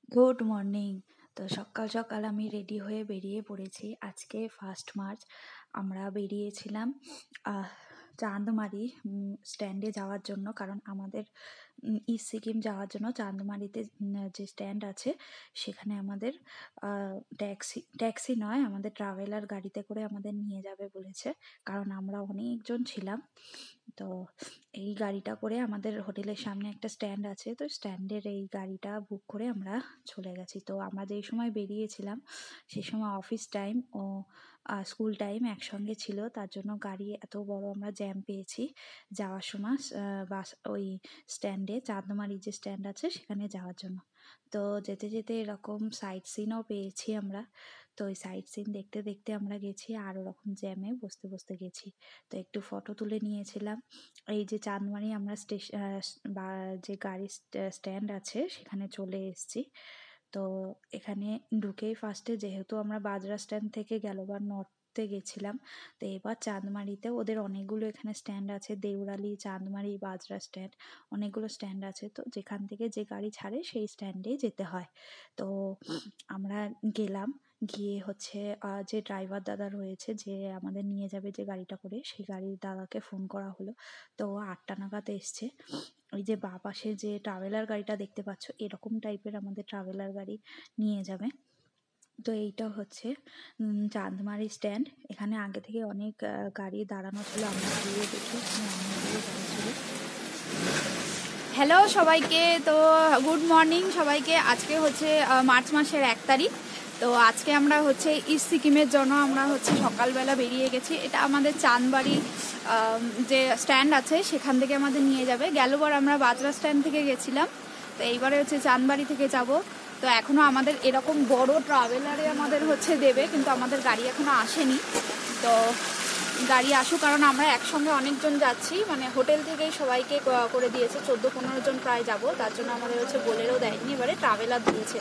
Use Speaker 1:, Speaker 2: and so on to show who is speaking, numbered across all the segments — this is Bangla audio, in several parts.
Speaker 1: Good morning. তো সকাল সকাল আমি রেডি হয়ে বেরিয়ে পড়েছি। আজকে 1 মার্চ। আমরা বেরিয়েছিলাম আহ, চাঁদমারি স্ট্যান্ডে যাওয়ার জন্য, কারণ আমাদের ইস্ট সিকিম যাওয়ার জন্য চাঁদমারিতে যে স্ট্যান্ড আছে সেখানে আমাদের ট্যাক্সি ট্যাক্সি নয়, আমাদের ট্রাভেলার গাড়িতে করে আমাদের নিয়ে যাবে বলেছে। কারণ আমরা অনেকজন ছিলাম। তো এই গাড়িটা করে আমাদের হোটেলের সামনে একটা স্ট্যান্ড আছে, তো স্ট্যান্ডের এই গাড়িটা বুক করে আমরা চলে গেছি। তো আমরা যেই সময় বেরিয়েছিলাম সেই সময় অফিস টাইম ও স্কুল টাইম একসঙ্গে ছিল, তার জন্য গাড়ি এত বড় আমরা জ্যাম পেয়েছি যাওয়ার সময় বাস ওই স্ট্যান্ডে, চাঁদমারি যে স্ট্যান্ড আছে সেখানে যাওয়ার জন্য। তো যেতে যেতে এরকম সাইট সিনও পেয়েছি আমরা। তো ওই সাইট সিন দেখতে দেখতে আমরা গেছি, আর ওরকম জ্যামে বসতে বসতে গেছি। তো একটু ফটো তুলে নিয়েছিলাম। এই যে চাঁদমারি আমরা স্টেশন বা যে গাড়ি স্ট্যান্ড আছে সেখানে চলে এসেছি। তো এখানে ঢুকেই ফার্স্টে, যেহেতু আমরা বাজরা স্ট্যান্ড থেকে গেলোবার নর্থে গেছিলাম, তো এবার চাঁদমারিতে ওদের অনেকগুলো এখানে স্ট্যান্ড আছে, দেউরালি, চাঁদমারি, বাজরা স্ট্যান্ড, অনেকগুলো স্ট্যান্ড আছে। তো যেখান থেকে যে গাড়ি ছাড়ে সেই স্ট্যান্ডেই যেতে হয়। তো আমরা গেলাম, গিয়ে হচ্ছে যে ড্রাইভার দাদা রয়েছে, যে আমাদের নিয়ে যাবে যে গাড়িটা করে, সেই গাড়ির দাদাকে ফোন করা হলো। তো 8টা নাগাদ এসছে। ওই যে বাঁ পাশে যে ট্রাভেলার গাড়িটা দেখতে পাচ্ছ, এরকম টাইপের আমাদের ট্রাভেলার গাড়ি নিয়ে যাবে। তো এইটা হচ্ছে চাঁদমারি স্ট্যান্ড। এখানে আগে থেকে অনেক গাড়ি দাঁড়ানো ছিল, আমরা গিয়ে দেখি এখানে অনেকগুলো গাড়ি ছিল।
Speaker 2: হ্যালো সবাইকে, তো গুড মর্নিং সবাইকে। আজকে হচ্ছে মার্চ মাসের 1 তারিখ। তো আজকে আমরা হচ্ছে ইস্ট সিকিমের জন্য আমরা হচ্ছে সকালবেলা বেরিয়ে গেছি। এটা আমাদের চাঁদবাড়ি যে স্ট্যান্ড আছে সেখান থেকে আমাদের নিয়ে যাবে। গেলবার আমরা বাজরা স্ট্যান্ড থেকে গেছিলাম, তো এইবারে হচ্ছে চাঁদবাড়ি থেকে যাব। তো এখনও আমাদের এরকম বড় ট্রাভেলারে আমাদের হচ্ছে দেবে, কিন্তু আমাদের গাড়ি এখনও আসেনি। তো গাড়ি আসুক, কারণ আমরা একসঙ্গে অনেকজন যাচ্ছি, মানে হোটেল থেকেই সবাইকে করে দিয়েছে, 14-15 জন প্রায় যাব, তার জন্য আমাদের হচ্ছে বোলেরও দেয়নি, এবারে ট্রাভেলার দিয়েছে।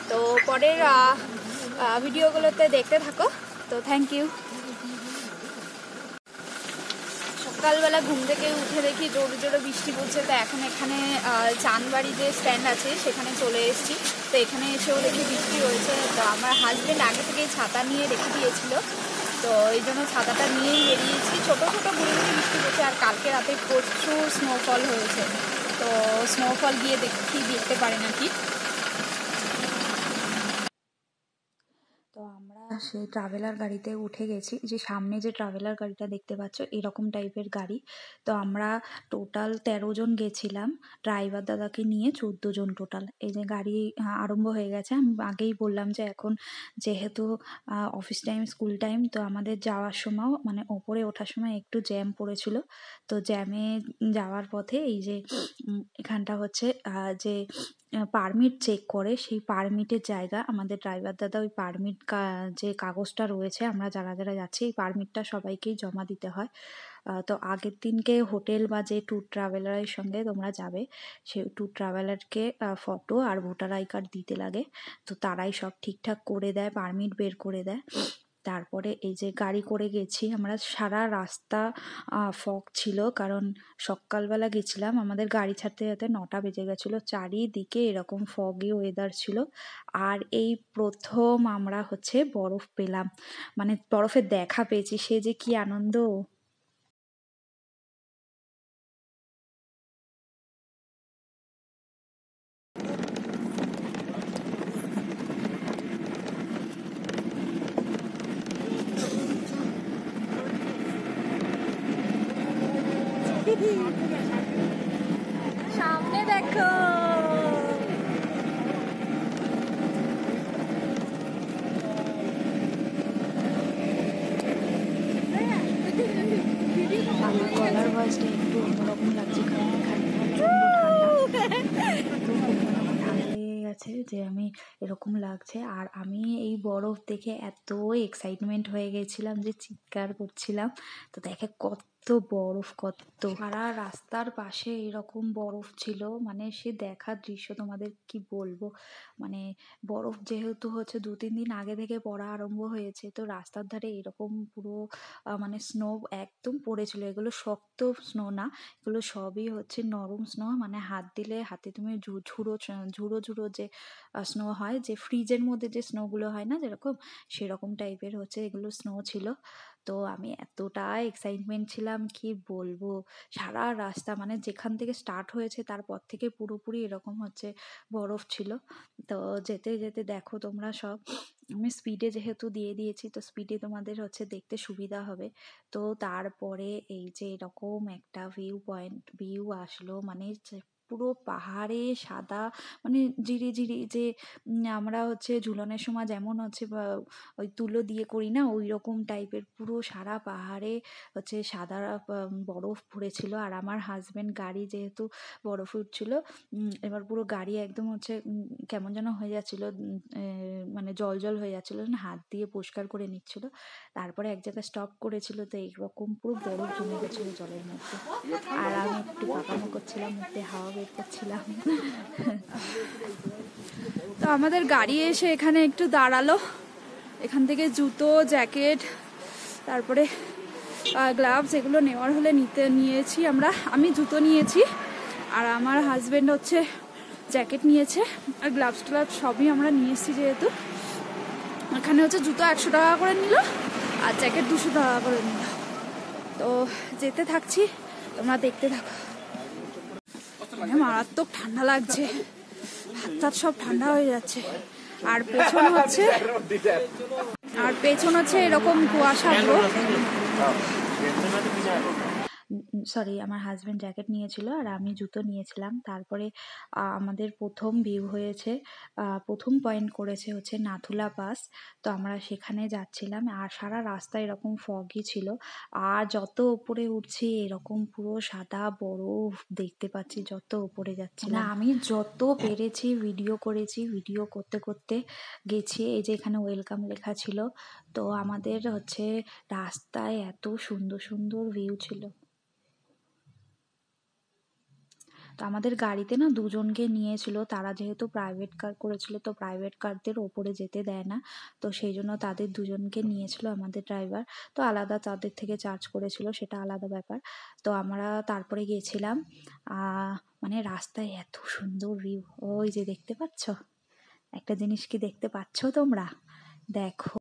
Speaker 2: তো পরের ভিডিওগুলোতে দেখতে থাকো। তো থ্যাংক ইউ। সকালবেলা ঘুম থেকে উঠে দেখি জোরে জোরে বৃষ্টি পড়ছে। তো এখন এখানে চাঁদবাড়ি যে স্ট্যান্ড আছে সেখানে চলে এসেছি। তো এখানে এসেও দেখি বৃষ্টি হয়েছে। তো আমার হাজব্যান্ড আগে থেকেই ছাতা নিয়ে রেখে দিয়েছিল, তো এই জন্য ছাতাটা নিয়েই বেরিয়েছি। ছোটো ছোটো গুঁড়ি গুঁড়ি বৃষ্টি পড়ছে, আর কালকে রাতে প্রচুর স্নোফল হয়েছে। তো স্নোফল গিয়ে দেখতে পারে নাকি।
Speaker 1: তো আমরা সেই ট্রাভেলার গাড়িতে উঠে গেছি, যে সামনে যে ট্রাভেলার গাড়িটা দেখতে পাচ্ছ এরকম টাইপের গাড়ি। তো আমরা টোটাল 13 জন গেছিলাম, ড্রাইভার দাদাকে নিয়ে 14 জন টোটাল। এই যে গাড়ি আরম্ভ হয়ে গেছে। আমি আগেই বললাম যে এখন যেহেতু অফিস টাইম স্কুল টাইম, তো আমাদের যাওয়ার সময় মানে ওপরে ওঠার সময় একটু জ্যাম পড়েছিল। তো জ্যামে যাওয়ার পথে এই যে এখানটা হচ্ছে যে পারমিট চেক করে, সেই পারমিটের জায়গা আমাদের ড্রাইভার দাদা ওই পারমিট যে কাগজটা রয়েছে, আমরা যারা যারা যাচ্ছি এই পারমিটটা সবাইকেই জমা দিতে হয়। তো আগের দিনকে হোটেল বা যে ট্যুর ট্রাভেলারের সঙ্গে তোমরা যাবে সেই ট্যুর ট্রাভেলারকে ফটো আর ভোটার আই কার্ড দিতে লাগে। তো তারাই সব ঠিকঠাক করে দেয়, পারমিট বের করে দেয়। তারপরে এই যে গাড়ি করে গেছি আমরা, সারা রাস্তা ফগ ছিল, কারণ সকালবেলা গেছিলাম, আমাদের গাড়ি ছাড়তে যেতে 9টা বেজে গেছিলো। চারিদিকে এরকম ফগি ওয়েদার ছিল। আর এই প্রথম আমরা হচ্ছে বরফ পেলাম, মানে বরফের দেখা পেয়েছি, সে যে কি আনন্দ।
Speaker 2: সামনে দেখো।
Speaker 1: আমার গলার ভয়েসটা একটু অন্যরকম লাগছে, কারণ এখানে প্রচণ্ড ঠান্ডা। তো আমার ঠান্ডা লেগে গেছে যে আমি এরকম লাগছে। আর আমি এই বরফ দেখে এত এক্সাইটমেন্ট হয়ে গেছিলাম যে চিৎকার করছিলাম। তো দেখে কত বরফ, কত সারা রাস্তার পাশে এরকম বরফ ছিল, মানে সে দেখার দৃশ্য তোমাদের কি বলবো। মানে বরফ যেহেতু হচ্ছে 2-3 দিন আগে থেকে পড়া আরম্ভ হয়েছে, তো রাস্তার ধারে এরকম পুরো মানে স্নো একদম পড়েছিল। এগুলো শক্ত স্নো না, এগুলো সবই হচ্ছে নরম স্নো, মানে হাত দিলে হাতে তুমি ঝুড়ো ঝুড়ো ঝুড়ো যে স্নো হয়, যে ফ্রিজের মধ্যে যে স্নোগুলো হয় না যেরকম, সেরকম টাইপের হচ্ছে এগুলো স্নো ছিল। তো আমি এতটা এক্সাইটমেন্ট ছিলাম কি বলবো। সারা রাস্তা মানে যেখান থেকে স্টার্ট হয়েছে তারপর থেকে পুরোপুরি এরকম হচ্ছে বরফ ছিল। তো যেতে যেতে দেখো তোমরা সব, আমি স্পিডে যেহেতু দিয়ে দিয়েছি তো স্পিডে তোমাদের হচ্ছে দেখতে সুবিধা হবে। তো তারপরে এই যে এরকম একটা ভিউ আসলো, মানে পুরো পাহাড়ে সাদা, মানে ঝিরিঝিরি যে আমরা হচ্ছে ঝুলনের সময় যেমন হচ্ছে ওই তুলো দিয়ে করি না, ওই রকম টাইপের পুরো সারা পাহাড়ে হচ্ছে সাদা বরফ পড়েছিল। আর আমার হাজবেন্ড গাড়ি যেহেতু বরফে উঠছিল, এবার পুরো গাড়ি একদম হচ্ছে কেমন যেন হয়ে যাচ্ছিল, মানে জল জল হয়ে যাচ্ছিল, হাত দিয়ে পরিষ্কার করে নিচ্ছিল। তারপরে এক জায়গায় স্টপ করেছিল, তো এইরকম পুরো বরফ জমে গেছিল জলের মধ্যে। আর আমি একটু পাকামো করছিলাম, মুখে হাওয়া বের করছিলাম।
Speaker 2: তো আমাদের গাড়ি এসে এখানে একটু দাঁড়ালো, এখান থেকে জুতো, জ্যাকেট, তারপরে গ্লাভস এগুলো নেওয়ার হলে নিয়েছি আমরা। আমি জুতো নিয়েছি আর আমার হাজবেন্ড হচ্ছে জ্যাকেট নিয়েছে, আর গ্লাভস সবই আমরা নিয়ে এসেছি। যেহেতু এখানে হচ্ছে জুতো 100 টাকা করে নিল আর জ্যাকেট 200 টাকা করে নিল। তো যেতে থাকছি, তোমরা দেখতে থাকো। মারাত্মক ঠান্ডা লাগছে, হাত সব ঠান্ডা হয়ে যাচ্ছে। আর পেছন হচ্ছে এরকম কুয়াশা পুরো।
Speaker 1: সরি, আমার হাজব্যান্ড জ্যাকেট নিয়েছিল আর আমি জুতো নিয়েছিলাম। তারপরে আমাদের প্রথম ভিউ হয়েছে, প্রথম পয়েন্ট করেছে হচ্ছে নাথুলা পাস। তো আমরা সেখানে যাচ্ছিলাম আর সারা রাস্তা এরকম ফগই ছিল। আর যত উপরে উঠছি এরকম পুরো সাদা বরফ দেখতে পাচ্ছি যত উপরে যাচ্ছিলাম। না, আমি যত পেরেছি ভিডিও করেছি, ভিডিও করতে করতে গেছি। এই যে এখানে ওয়েলকাম লেখা ছিল। তো আমাদের হচ্ছে রাস্তায় এত সুন্দর সুন্দর ভিউ ছিল। তো আমাদের গাড়িতে না দুজনকে নিয়েছিল, তারা যেহেতু প্রাইভেট কার করেছিল, তো প্রাইভেট কারদের ওপরে যেতে দেয় না, তো সেই জন্য তাদের দুজনকে নিয়েছিল আমাদের ড্রাইভার। তো আলাদা তাদের থেকে চার্জ করেছিল, সেটা আলাদা ব্যাপার। তো আমরা তারপরে গিয়েছিলাম, মানে রাস্তায় এত সুন্দর ভিউ। ওই যে দেখতে পাচ্ছ, একটা জিনিস কি দেখতে পাচ্ছ তোমরা? দেখো,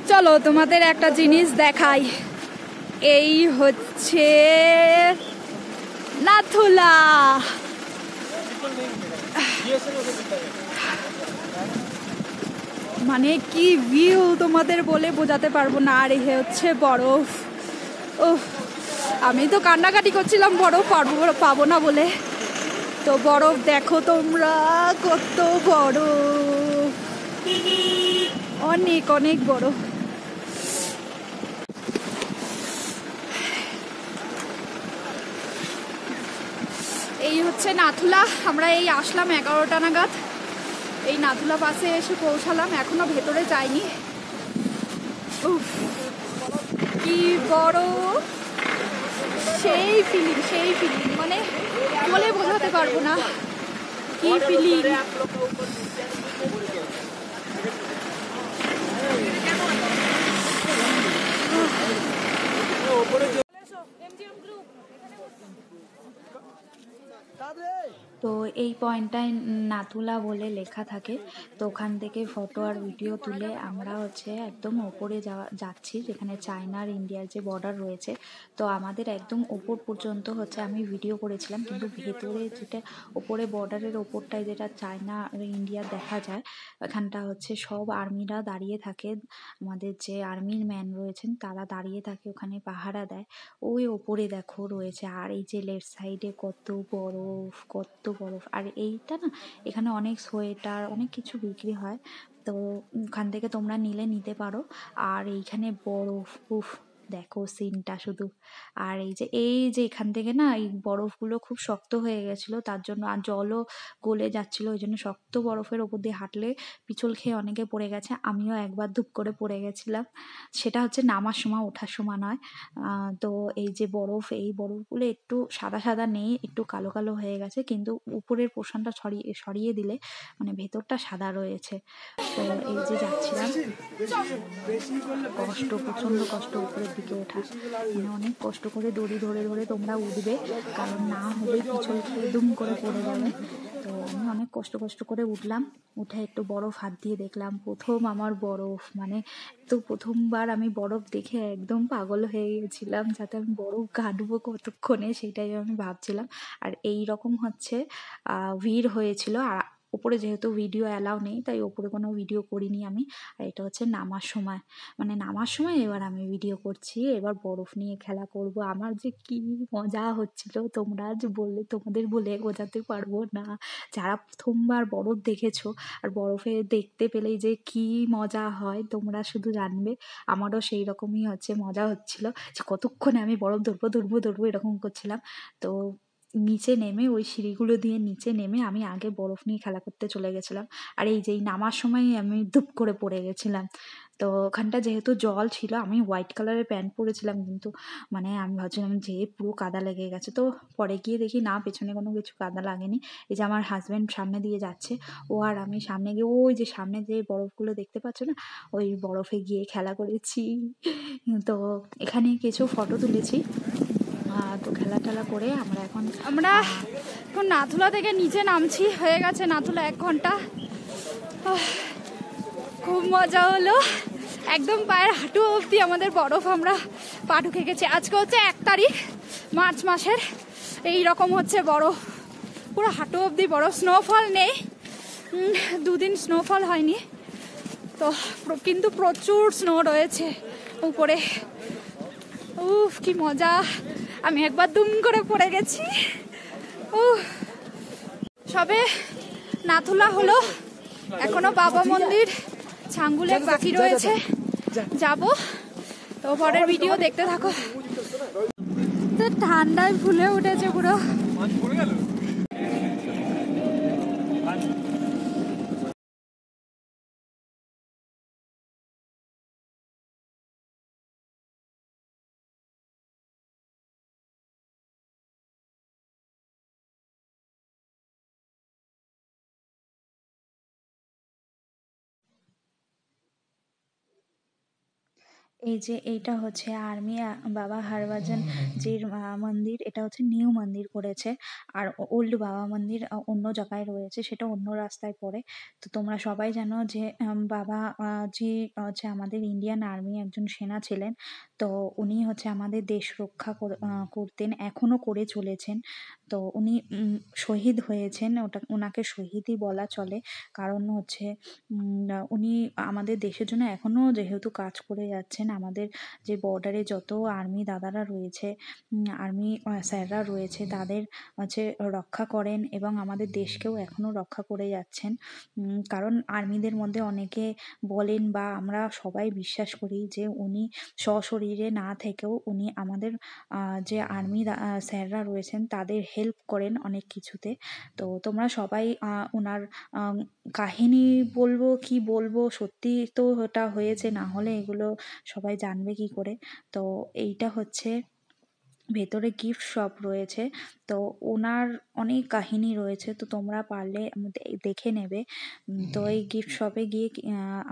Speaker 2: চলো তোমাদের একটা জিনিস দেখাই। এই হচ্ছে নাথুলা। মানে কি ভিউ তোমাদের বলে বোঝাতে পারবো না। আর এই হচ্ছে বরফ। ও, আমি তো কান্নাকাটি করছিলাম বরফ পাবো না বলে। তো বরফ দেখো তোমরা, কত বরফ, অনেক অনেক বরফ। এই হচ্ছে নাথুলা। আমরা এই আসলাম 11টা নাগাদ, এই নাথুলা পাশে এসে পৌঁছালাম, এখনো ভেতরে যাইনি। উফ, কি বড়, সেই ফিলিং, মানে বলে বোঝাতে পারবো না কি ফিলিং।
Speaker 1: তো এই পয়েন্টটায় নাথুলা বলে লেখা থাকে। তো ওখান থেকে ফটো আর ভিডিও তুলে আমরা হচ্ছে একদম ওপরে যাচ্ছি, যেখানে চায়না আর ইন্ডিয়ার যে বর্ডার রয়েছে। তো আমাদের একদম ওপর পর্যন্ত হচ্ছে আমি ভিডিও করেছিলাম, কিন্তু ভেতরে যেটা ওপরে বর্ডারের ওপরটায় যেটা চায়না আর ইন্ডিয়া দেখা যায়, এখানটা হচ্ছে সব আর্মিরা দাঁড়িয়ে থাকে। আমাদের যে আর্মির ম্যান রয়েছেন তারা দাঁড়িয়ে থাকে, ওখানে পাহারা দেয়। ওই ওপরে দেখো রয়েছে। আর এই যে লেফট সাইডে কত বরফ, কত বরফ। আর এইটা না, এখানে অনেক সোয়েটার অনেক কিছু বিক্রি হয়, তো ওখান থেকে তোমরা নিতে পারো। আর এইখানে বরফ, উফ, দেখো সিনটা শুধু। আর এই যে এখান থেকে না এই বরফগুলো খুব শক্ত হয়ে গেছিলো, তার জন্য আর জলও গলে যাচ্ছিল, ওই জন্য শক্ত বরফের ওপর দিয়ে হাঁটলে পিছল খেয়ে অনেকে পড়ে গেছে, আমিও একবার ধুপ করে পড়ে গেছিলাম। সেটা হচ্ছে নামার সময়, ওঠার সময় নয়। তো এই যে বরফ, এই বরফগুলো একটু সাদা সাদা নেই, একটু কালো কালো হয়ে গেছে, কিন্তু উপরের পোর্শনটা সরিয়ে দিলে মানে ভেতরটা সাদা রয়েছে। তো এই যে যাচ্ছিলাম, কষ্ট, প্রচণ্ড কষ্ট উপরের দিকে ওঠা, মানে অনেক কষ্ট করে দড়ি ধরে ধরে তোমরা উঠবে, কারণ না হলে পিছল খেয়ে দুম করে পড়ে যাবে। তো আমি অনেক কষ্ট করে উঠলাম, উঠে একটু বরফ হাত দিয়ে দেখলাম, প্রথম আমার বরফ, মানে তো প্রথমবার আমি বরফ দেখে একদম পাগল হয়ে গেছিলাম, যাতে আমি বরফ কাটবো কতক্ষণে সেটাই আমি ভাবছিলাম। আর এই রকম হচ্ছে ভিড় হয়েছিল, আর উপরে যেহেতু ভিডিও অ্যালাউ নেই তাই উপরে কোনো ভিডিও করিনি আমি। আর এটা হচ্ছে নামার সময়, মানে নামার সময় এবার আমি ভিডিও করছি, এবার বরফ নিয়ে খেলা করব। আমার যে কি মজা হচ্ছিল তোমরা যে বললে, তোমাদের বলে বোঝাতে পারবো না। যারা প্রথমবার বরফ দেখেছো আর বরফে দেখতে পেলেই যে কি মজা হয় তোমরা শুধু জানবে। আমারও সেই রকমই হচ্ছে মজা হচ্ছিল, যে কতক্ষণে আমি বরফ ধরবো এরকম করছিলাম। তো নিচে নেমে ওই সিঁড়িগুলো দিয়ে নিচে নেমে আমি আগে বরফ নিয়ে খেলা করতে চলে গেছিলাম। আর এই যে নামার সময় আমি ধুপ করে পড়ে গেছিলাম। তো ওখানটা যেহেতু জল ছিল, আমি হোয়াইট কালারের প্যান্ট পরেছিলাম, কিন্তু মানে আমি ভাবছিলাম যে পুরো কাদা লেগে গেছে। তো পরে গিয়ে দেখি না, পেছনে কোনো কিছু কাদা লাগেনি। এই যে আমার হাজব্যান্ড সামনে দিয়ে যাচ্ছে, ও আর আমি সামনে গিয়ে ওই যে সামনে যে বরফগুলো দেখতে পাচ্ছ না, ওই বরফে গিয়ে খেলা করেছি। তো এখানে কিছু ফটো তুলেছি। তো খেলা টেলা করে আমরা এখন
Speaker 2: নাথুলা থেকে নিচে নামছি, হয়ে গেছে নাথুলা 1 ঘন্টা। খুব মজা হলো, একদম পায়ের হাঁটু অবধি আমাদের বরফ, আমরা পা ঢুকে গেছি। আজকে হচ্ছে 1 তারিখ মার্চ মাসের, এই রকম হচ্ছে বরফ, পুরো হাঁটু অবধি বরফ। স্নোফল নেই, 2 দিন স্নোফল হয়নি, তো কিন্তু প্রচুর স্নো রয়েছে উপরে। উফ কি মজা, আমি একবার দুম করে পড়ে গেছি। সবে নাথুলা হলো, এখনো বাবা মন্দির ছাঙ্গুলেক বাকি রয়েছে, যাব। তো পরের ভিডিও দেখতে থাকো। ঠান্ডায় ফুলে উঠেছে পুরো।
Speaker 1: এই যে এইটা হচ্ছে আর্মি বাবা হরভজন জির মন্দির, এটা হচ্ছে নিউ মন্দির করেছে। আর ওল্ড বাবা মন্দির অন্য জায়গায় রয়েছে, সেটা অন্য রাস্তায় পড়ে। তো তোমরা সবাই জানো যে বাবা জি হচ্ছে আমাদের ইন্ডিয়ান আর্মি একজন সেনা ছিলেন। তো উনি হচ্ছে আমাদের দেশ রক্ষা করতেন, এখনো করে চলেছেন। তো উনি শহীদ হয়েছেন, ওনাকে শহীদই বলা চলে। কারণ হচ্ছে উনি আমাদের দেশের জন্য এখনো যেহেতু কাজ করে যাচ্ছেন, আমাদের যে বর্ডারে যত আর্মি দাদারা রয়েছে, আর্মি স্যাররা রয়েছে, তাদের হচ্ছে রক্ষা করেন এবং আমাদের দেশকেও এখনো রক্ষা করে যাচ্ছেন। কারণ আর্মিদের মধ্যে অনেকে বলেন বা আমরা সবাই বিশ্বাস করি যে উনি সশরীরে না থেকেও উনি আমাদের যে আর্মি স্যাররা রয়েছেন তাদের হেল্প করেন অনেক কিছুতে। তো তোমরা সবাই ওনার কাহিনী কি বলবো, সত্যি তো ওটা হয়েছে, না হলে এগুলো সবাই জানবে কি করে। তো এইটা হচ্ছে ভেতরে গিফট শপ রয়েছে, তো ওনার অনেক কাহিনী রয়েছে, তো তোমরা পারলে দেখে নেবে। তো এই গিফট শপে গিয়ে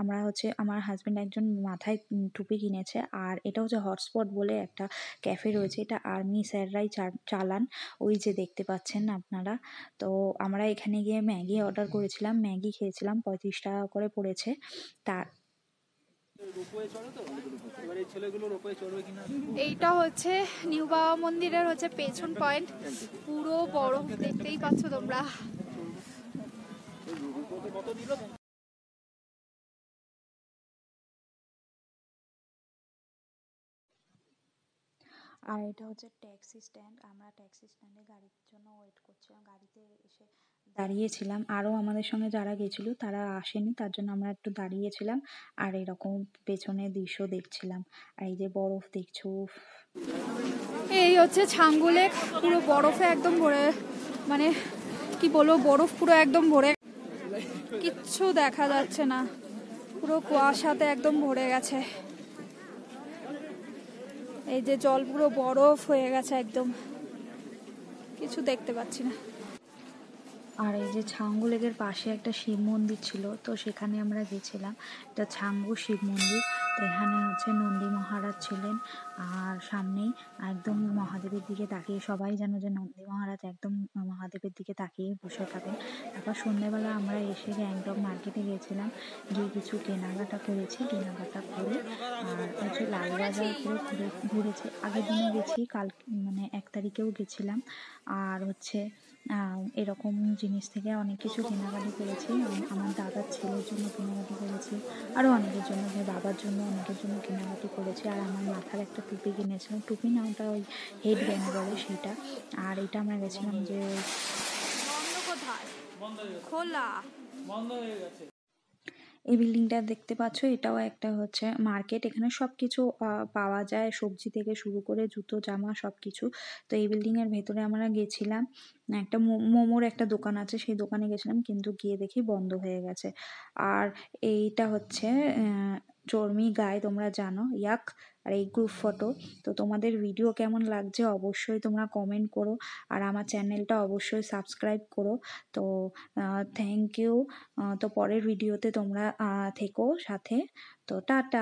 Speaker 1: আমরা হচ্ছে আমার হাজব্যান্ড একজন মাথায় টুপি কিনেছে। আর এটা হচ্ছে হটস্পট বলে একটা ক্যাফে রয়েছে, এটা আর্মি স্যাররাই চালান, ওই যে দেখতে পাচ্ছেন আপনারা। তো আমরা এখানে গিয়ে ম্যাগি অর্ডার করেছিলাম, ম্যাগি খেয়েছিলাম, 35 টাকা করে পড়েছে। তার
Speaker 2: এইটা হচ্ছে নিউ বাবা মন্দিরের হচ্ছে পেছন পয়েন্ট, পুরো বরফ দেখতেই পাচ্ছ তোমরা।
Speaker 1: আর এটা হচ্ছে ট্যাক্সি স্ট্যান্ড। আমরা ট্যাক্সি স্ট্যান্ডে গাড়ির জন্য ওয়েট করছিলাম, গাড়িতে এসে দাঁড়িয়েছিলাম। আরও আমাদের সঙ্গে যারা গেছিলো তারা আসেনি, তার জন্য আমরা একটু দাঁড়িয়েছিলাম আর এরকম পেছনে দৃশ্য দেখছিলাম। আর এই যে বরফ দেখছো, উফ।
Speaker 2: এই হচ্ছে ছাঙ্গু লেক, পুরো বরফে একদম ভরে, মানে কি বলবো, বরফ পুরো একদম ভরে, কিচ্ছু দেখা যাচ্ছে না, পুরো কুয়াশাতে একদম ভরে গেছে। এই যে জল পুরো বরফ হয়ে গেছে, একদম কিছু দেখতে পাচ্ছি না।
Speaker 1: আর এই যে ছাঙ্গু লেকের পাশে একটা শিব মন্দির ছিল, তো সেখানে আমরা গেছিলাম। এটা ছাঙ্গু শিব মন্দির। তো এখানে হচ্ছে নন্দী মহারাজ ছিলেন, আর সামনেই একদম মহাদেবের দিকে তাকিয়ে, সবাই জানো যে নন্দী মহারাজ একদম মহাদেবের দিকে তাকিয়ে বসে থাকেন। তারপর সন্ধ্যেবেলা আমরা এসে গ্যাংটক মার্কেটে গেছিলাম, গিয়ে কিছু কেনাকাটা করেছি, কেনাকাটা করে আর হচ্ছে লালবাজার পুরো ঘুরেছি। আগের দিনে গেছি, কাল মানে 1 তারিখেও গেছিলাম। আর হচ্ছে এরকম জিনিস থেকে অনেক কিছু কেনাকাটি করেছি। আমার দাদার ছেলের জন্য কেনাকাটি করেছি, আরও অনেকের জন্য, যে বাবার জন্য অনেকের জন্য কেনাকাটি করেছি। আর আমার মাথার একটা টুপি কিনেছিলাম, টুপি না, ওটা ওই হেড ব্যান্ড বলে সেটা। আর এটা আমরা গেছিলাম যে
Speaker 2: খোলা
Speaker 1: এই বিল্ডিংটা দেখতে পাচ্ছ, এটাও একটা হচ্ছে মার্কেট। এখানে সব কিছু পাওয়া যায়, সবজি থেকে শুরু করে জুতো জামা সব কিছু। তো এই বিল্ডিংয়ের ভেতরে আমরা গেছিলাম, একটা মোমোর একটা দোকান আছে, সেই দোকানে গেছিলাম, কিন্তু গিয়ে দেখি বন্ধ হয়ে গেছে। আর এইটা হচ্ছে চর্মি গায়ে, তোমরা জানো, ইয়াক। আর এই গ্রুপ ফটো। তো তোমাদের ভিডিও কেমন লাগছে অবশ্যই তোমরা কমেন্ট করো, আর আমার চ্যানেলটা অবশ্যই সাবস্ক্রাইব করো। তো থ্যাংক ইউ। তো পরের ভিডিওতে তোমরা থেকো সাথে। তো টাটা।